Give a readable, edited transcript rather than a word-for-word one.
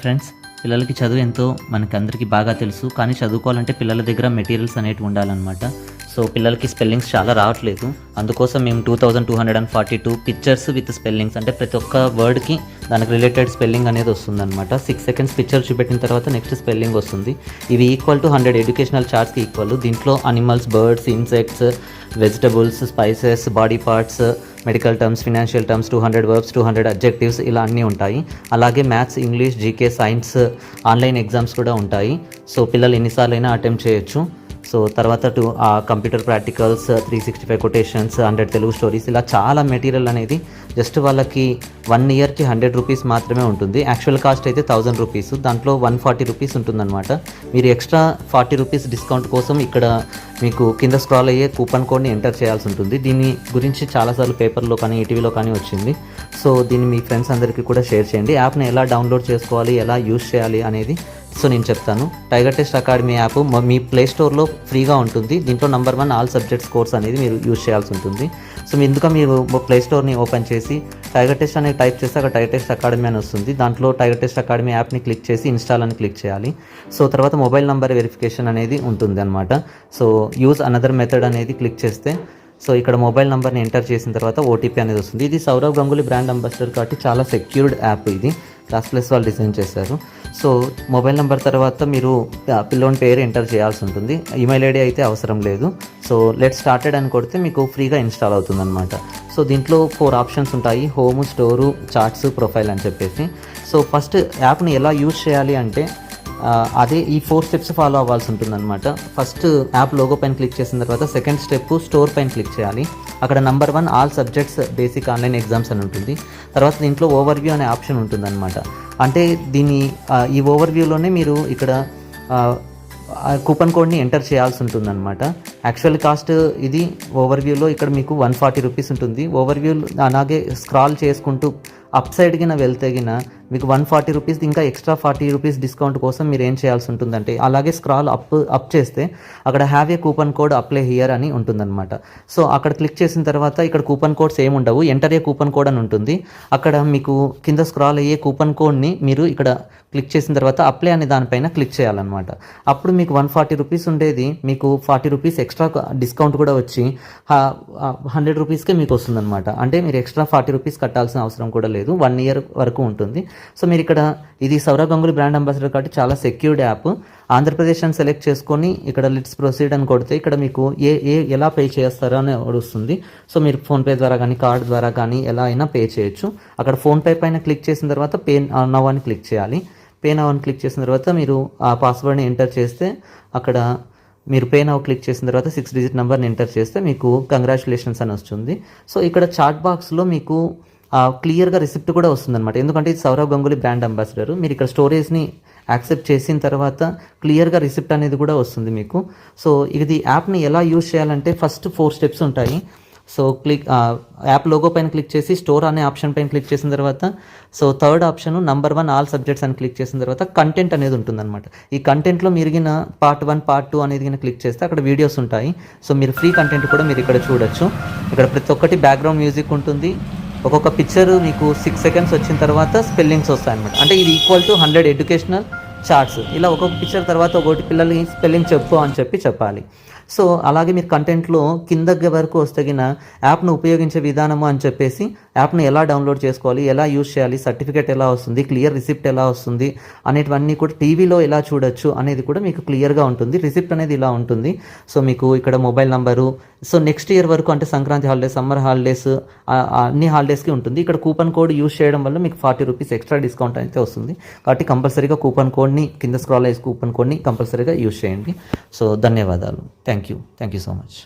Friends, పిల్లలకి చదువు ఎంతో మనకందరికీ బాగా తెలుసు. కానీ చదువుకోవాలంటే పిల్లల దగ్గర మెటీరియల్స్ అనేవి ఉండాలన్నమాట. సో పిల్లలకి స్పెల్లింగ్స్ చాలా రావట్లేదు. అందుకోసం మేము 2242 పిక్చర్స్ విత్ స్పెల్లింగ్స్, అంటే ప్రతి ఒక్క వర్డ్కి దానికి రిలేటెడ్ స్పెల్లింగ్ అనేది వస్తుందన్నమాట. 6 సెకండ్స్ పిక్చర్ చూపెట్టిన తర్వాత నెక్స్ట్ స్పెల్లింగ్ వస్తుంది. ఇవి ఈక్వల్ టు 100 ఎడ్యుకేషనల్ చార్ట్స్కి ఈక్వల్. దీంట్లో animals, birds, insects, vegetables, spices, body parts, medical terms, financial terms, 200 verbs, 200 adjectives, ఇలా అన్నీ ఉంటాయి. అలాగే maths, English, GK, science online exams కూడా ఉంటాయి. సో పిల్లలు ఎన్నిసార్లు అయినా అటెంప్ట్ చేయొచ్చు. సో తర్వాత computer practicals, 365 quotations, 100 Telugu stories, ఇలా చాలా మెటీరియల్ అనేది జస్ట్ వాళ్ళకి 1 ఇయర్కి 100 రూపీస్ మాత్రమే ఉంటుంది. యాక్చువల్ కాస్ట్ అయితే 1000 రూపీస్, దాంట్లో 140 రూపీస్ ఉంటుందన్నమాట. మీరు ఎక్స్ట్రా 40 రూపీస్ డిస్కౌంట్ కోసం ఇక్కడ మీకు కింద స్క్రాల్ అయ్యే కూపన్ కోడ్ని ఎంటర్ చేయాల్సి ఉంటుంది. దీని గురించి చాలాసార్లు పేపర్లో కానీ ఈటీవీలో కానీ వచ్చింది. సో దీన్ని మీ ఫ్రెండ్స్ అందరికీ కూడా షేర్ చేయండి. యాప్ని ఎలా డౌన్లోడ్ చేసుకోవాలి, ఎలా యూజ్ చేయాలి అనేది సో నేను చెప్తాను. టైగర్ టెస్ట్ అకాడమీ యాప్ మీ ప్లే స్టోర్లో ఫ్రీగా ఉంటుంది. దీంట్లో నెంబర్ 1 ఆల్ సబ్జెక్ట్స్ కోర్స్ అనేది మీరు యూజ్ చేయాల్సి ఉంటుంది. సో మీరు ప్లే స్టోర్ని ఓపెన్ చేసి టైగర్ టెస్ట్ అనేది టైప్ చేస్తే అక్కడ టైగర్ టెస్ట్ అకాడమీ అని వస్తుంది. దాంట్లో టైగర్ టెస్ట్ అకాడమీ యాప్ని క్లిక్ చేసి ఇన్స్టాల్ అని క్లిక్ చేయాలి. సో తర్వాత మొబైల్ నెంబర్ వెరిఫికేషన్ అనేది ఉంటుంది అనమాట. సో యూజ్ అనదర్ మెథడ్ అనేది క్లిక్ చేస్తే సో ఇక్కడ మొబైల్ నెంబర్ని ఎంటర్ చేసిన తర్వాత ఓటీపీ అనేది వస్తుంది. ఇది సౌరవ్ గంగూలీ బ్రాండ్ అంబాసిడర్ కాబట్టి చాలా సెక్యూర్డ్ యాప్. ఇది క్లాస్ వాళ్ళు డిజైన్ చేశారు. సో మొబైల్ నెంబర్ తర్వాత మీరు పిల్లోని పేరు ఎంటర్ చేయాల్సి ఉంటుంది. ఈమెయిల్ ఐడి అయితే అవసరం లేదు. సో లెట్ స్టార్టెడ్ అని కొడితే మీకు ఫ్రీగా ఇన్స్టాల్ అవుతుంది అనమాట. సో దీంట్లో 4 ఆప్షన్స్ ఉంటాయి: హోమ్, స్టోరు, చార్ట్స్, ప్రొఫైల్ అని చెప్పేసి. సో ఫస్ట్ యాప్ని ఎలా యూజ్ చేయాలి అంటే అదే ఈ 4 స్టెప్స్ ఫాలో అవ్వాల్సి ఉంటుంది అనమాట. ఫస్ట్ యాప్ లోగో పైన క్లిక్ చేసిన తర్వాత సెకండ్ స్టెప్ స్టోర్ పైన క్లిక్ చేయాలి. అక్కడ number 1 all subjects basic online exams అని ఉంటుంది. తర్వాత దీంట్లో ఓవర్వ్యూ అనే ఆప్షన్ ఉంటుంది అనమాట. అంటే ఈ ఓవర్వ్యూలోనే మీరు ఇక్కడ కూపన్ కోడ్ని ఎంటర్ చేయాల్సి ఉంటుంది అనమాట. యాక్చువల్ కాస్ట్ ఇది ఓవర్వ్యూలో ఇక్కడ మీకు 140 రూపీస్ ఉంటుంది. ఓవర్వ్యూ అలాగే స్క్రాల్ చేసుకుంటూ అప్ సైడ్ గిన వెళ్తే గిన మీకు 140 రూపీస్ ఇంకా ఎక్స్ట్రా 40 రూపీస్ డిస్కౌంట్ కోసం మీరు ఏం చేయాల్సి ఉంటుందంటే అలాగే స్క్రాల్ అప్ చేస్తే అక్కడ have a coupon code apply here అని ఉంటుందన్నమాట. సో అక్కడ క్లిక్ చేసిన తర్వాత ఇక్కడ కూపన్ కోడ్స్ ఏమి ఉండవు, ఎంటర్ ఏ కూపన్ కోడ్ అని ఉంటుంది. అక్కడ మీకు కింద స్క్రాల్ అయ్యే కూపన్ కోడ్ని మీరు ఇక్కడ క్లిక్ చేసిన తర్వాత అప్లై అనే దానిపైన క్లిక్ చేయాలన్నమాట. అప్పుడు మీకు 140 రూపీస్ ఉండేది మీకు 40 రూపీస్ ఎక్స్ట్రా డిస్కౌంట్ కూడా వచ్చి 100 రూపీస్కే మీకు వస్తుందన్నమాట. అంటే మీరు ఎక్స్ట్రా 40 రూపీస్ కట్టాల్సిన అవసరం కూడా లేదు. 1 ఇయర్ వరకు ఉంటుంది. సో మీరు ఇక్కడ ఇది సౌరవ్ గంగూలీ బ్రాండ్ అంబాసిడర్ కాబట్టి చాలా సెక్యూర్డ్ యాప్. ఆంధ్రప్రదేశ్ అని సెలెక్ట్ చేసుకొని ఇక్కడ లెట్స్ ప్రొసీడ్ అని కొడితే ఇక్కడ మీకు ఎలా పే చేస్తారో అని వస్తుంది. సో మీరు ఫోన్పే ద్వారా కానీ కార్డ్ ద్వారా కానీ ఎలా అయినా పే చేయొచ్చు. అక్కడ ఫోన్పే పైన క్లిక్ చేసిన తర్వాత పే నౌ అని క్లిక్ చేయాలి. పే నౌ అని క్లిక్ చేసిన తర్వాత మీరు ఆ పాస్వర్డ్ని ఎంటర్ చేస్తే అక్కడ మీరు పే నౌ క్లిక్ చేసిన తర్వాత 6 డిజిట్ నెంబర్ని ఎంటర్ చేస్తే మీకు కంగ్రాచులేషన్స్ అని వస్తుంది. సో ఇక్కడ చాట్ బాక్స్లో మీకు క్లియర్గా రిసిప్ట్ కూడా వస్తుందన్నమాట. ఎందుకంటే ఇది సౌరవ్ గంగూలీ బ్రాండ్ అంబాసిడర్. మీరు ఇక్కడ స్టోరేజ్ని యాక్సెప్ట్ చేసిన తర్వాత క్లియర్గా రిసిప్ట్ అనేది కూడా వస్తుంది మీకు. సో ఇది యాప్ని ఎలా యూజ్ చేయాలంటే ఫస్ట్ 4 స్టెప్స్ ఉంటాయి. సో యాప్ లోగో పైన క్లిక్ చేసి స్టోర్ అనే ఆప్షన్ పైన క్లిక్ చేసిన తర్వాత so third option number 1 all subjects అని క్లిక్ చేసిన తర్వాత కంటెంట్ అనేది ఉంటుందన్నమాట. ఈ కంటెంట్లో మీరిగిన పార్ట్ 1 పార్ట్ 2 అనేది క్లిక్ చేస్తే అక్కడ వీడియోస్ ఉంటాయి. సో మీరు ఫ్రీ కంటెంట్ కూడా మీరు ఇక్కడ చూడొచ్చు. ఇక్కడ ప్రతి ఒక్కటి బ్యాక్గ్రౌండ్ మ్యూజిక్ ఉంటుంది. ఒక్కొక్క పిక్చర్ మీకు 6 సెకండ్స్ వచ్చిన తర్వాత స్పెల్లింగ్స్ వస్తాయి అనమాట. అంటే ఇది ఈక్వల్ టు 100 ఎడ్యుకేషనల్ చార్ట్స్. ఇలా ఒక్కొక్క పిక్చర్ తర్వాత ఒకటి పిల్లలకి స్పెల్లింగ్ చెప్పు అని చెప్పాలి. సో అలాగే మీరు కంటెంట్లో కింద వరకు వస్తగిన యాప్ను ఉపయోగించే విధానము అని చెప్పేసి యాప్ను ఎలా డౌన్లోడ్ చేసుకోవాలి, ఎలా యూజ్ చేయాలి, సర్టిఫికేట్ ఎలా వస్తుంది, క్లియర్ రిసిప్ట్ ఎలా వస్తుంది అనేటివన్నీ కూడా టీవీలో ఎలా చూడొచ్చు అనేది కూడా మీకు క్లియర్గా ఉంటుంది. రిసిప్ట్ అనేది ఇలా ఉంటుంది. సో మీకు ఇక్కడ mobile number, so next year వరకు అంటే సంక్రాంతి హాలిడేస్, సమ్మర్ హాలిడేస్, అన్ని హాలిడేస్కి ఉంటుంది. ఇక్కడ కూపన్ కోడ్ యూజ్ చేయడం వల్ల మీకు 40 రూపీస్ ఎక్స్ట్రా డిస్కౌంట్ అయితే వస్తుంది. కాబట్టి కంపల్సరీగా కూపన్ కోడ్ని కింద స్క్రాల్ అయ్యే కూపన్ కోడ్ని కంపల్సరీగా యూజ్ చేయండి. సో ధన్యవాదాలు. Thank you so much.